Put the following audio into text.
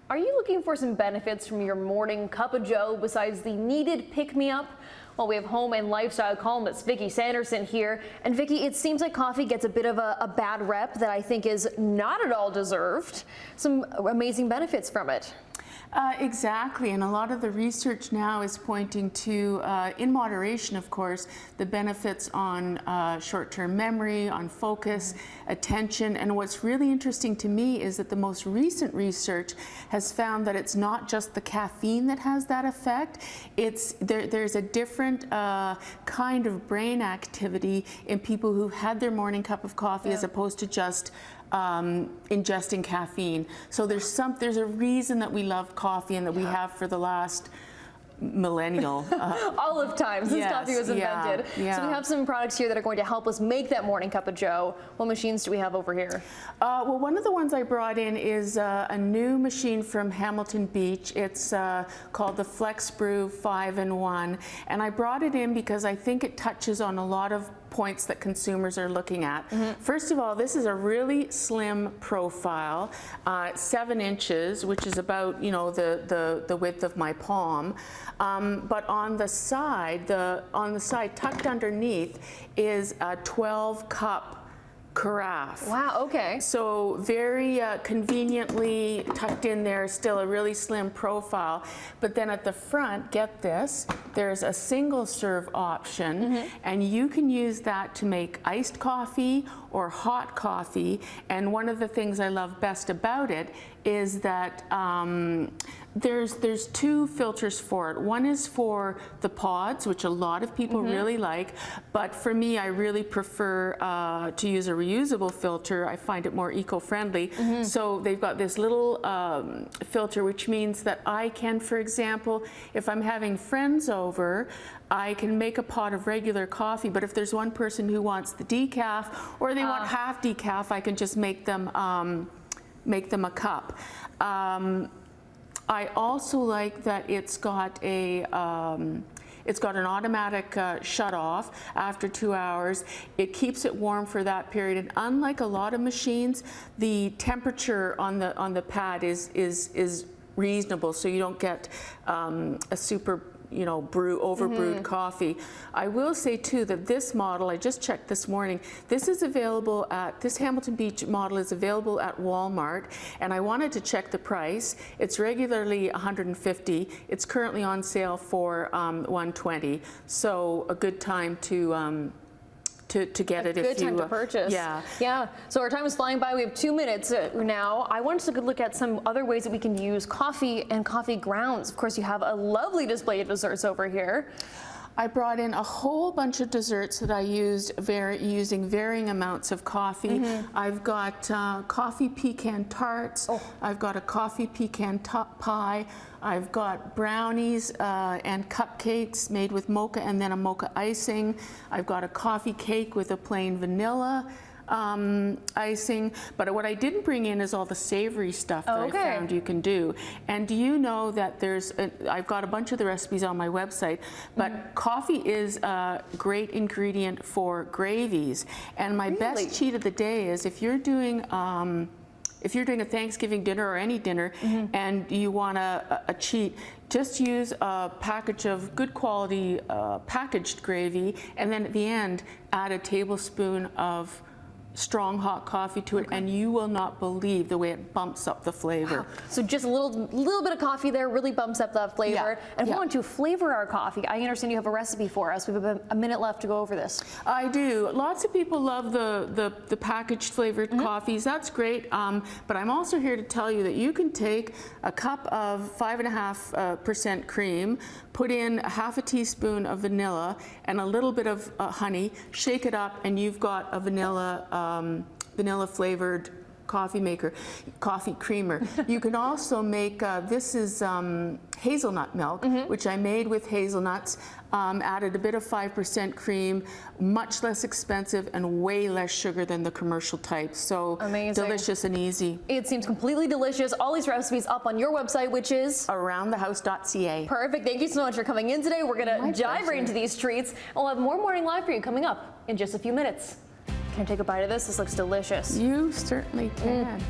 Are you looking for some benefits from your morning cup of joe besides the needed pick-me-up? Well, we have home and lifestyle columnist Vicky Sanderson here. And Vicky, it seems like coffee gets a bit of a bad rep that I think is not at all deserved. Some amazing benefits from it. Exactly, and a lot of the research now is pointing to, in moderation of course, the benefits on short-term memory, on focus, attention, and what's really interesting to me is that the most recent research has found that it's not just the caffeine that has that effect, there's a different kind of brain activity in people who had their morning cup of coffee as opposed to just ingesting caffeine. So there's a reason that we love coffee and that we have for the last millennial. All of time since coffee was invented. So we have some products here that are going to help us make that morning cup of joe. What machines do we have over here? Well, one of the ones I brought in is a new machine from Hamilton Beach. It's called the Flex Brew 5-in-1, and I brought it in because I think it touches on a lot of points that consumers are looking at. First of all, this is a really slim profile, 7 inches, which is about, you know, the width of my palm. But on the side, tucked underneath, is a 12-cup carafe. Wow, okay. So very conveniently tucked in there, still a really slim profile. But then at the front, get this, there's a single serve option, and you can use that to make iced coffee or hot coffee. And one of the things I love best about it is that there's 2 filters for it. One is for the pods, which a lot of people really like, but for me, I really prefer to use a reusable filter. I find it more eco-friendly. So they've got this little filter, which means that I can, for example, if I'm having friends over, I can make a pot of regular coffee, but if there's one person who wants the decaf or they want half decaf, I can just make them a cup. I also like that it's got an automatic shut off after 2 hours. It keeps it warm for that period, and unlike a lot of machines, the temperature on the pad is reasonable, so you don't get a super overbrewed coffee. I will say too that this model, I just checked this morning, this Hamilton Beach model is available at Walmart, and I wanted to check the price. It's regularly $150. It's currently on sale for $120. So a good time to get it. Good time to purchase. Yeah. So our time is flying by. We have 2 minutes now. I want to take a look at some other ways that we can use coffee and coffee grounds. Of course, you have a lovely display of desserts over here. I brought in a whole bunch of desserts that I used using varying amounts of coffee. I've got coffee pecan tarts. I've got a coffee pecan pie. I've got brownies and cupcakes made with mocha and then a mocha icing. I've got a coffee cake with a plain vanilla icing, but what I didn't bring in is all the savory stuff that I found you can do. And do you know that I've got a bunch of the recipes on my website, but coffee is a great ingredient for gravies. And my best cheat of the day is if you're doing a Thanksgiving dinner or any dinner and you want a cheat, just use a package of good quality packaged gravy, and then at the end add a tablespoon of strong hot coffee to it, and you will not believe the way it bumps up the flavor. Wow. So just a little bit of coffee there really bumps up that flavor. And if we want to flavor our coffee, I understand you have a recipe for us. We have a minute left to go over this. I do. Lots of people love the packaged flavored coffees. That's great. But I'm also here to tell you that you can take a cup of 5.5% cream, put in half a teaspoon of vanilla and a little bit of honey, shake it up, and you've got a vanilla flavored coffee creamer. You can also make, this is hazelnut milk, which I made with hazelnuts, added a bit of 5% cream, much less expensive and way less sugar than the commercial type. So delicious and easy. It seems completely delicious. All these recipes up on your website, which is? aroundthehouse.ca. Perfect. Thank you so much for coming in today. We're going to dive right into these treats. And we'll have more Morning Live for you coming up in just a few minutes. Can I take a bite of this? This looks delicious. You certainly can.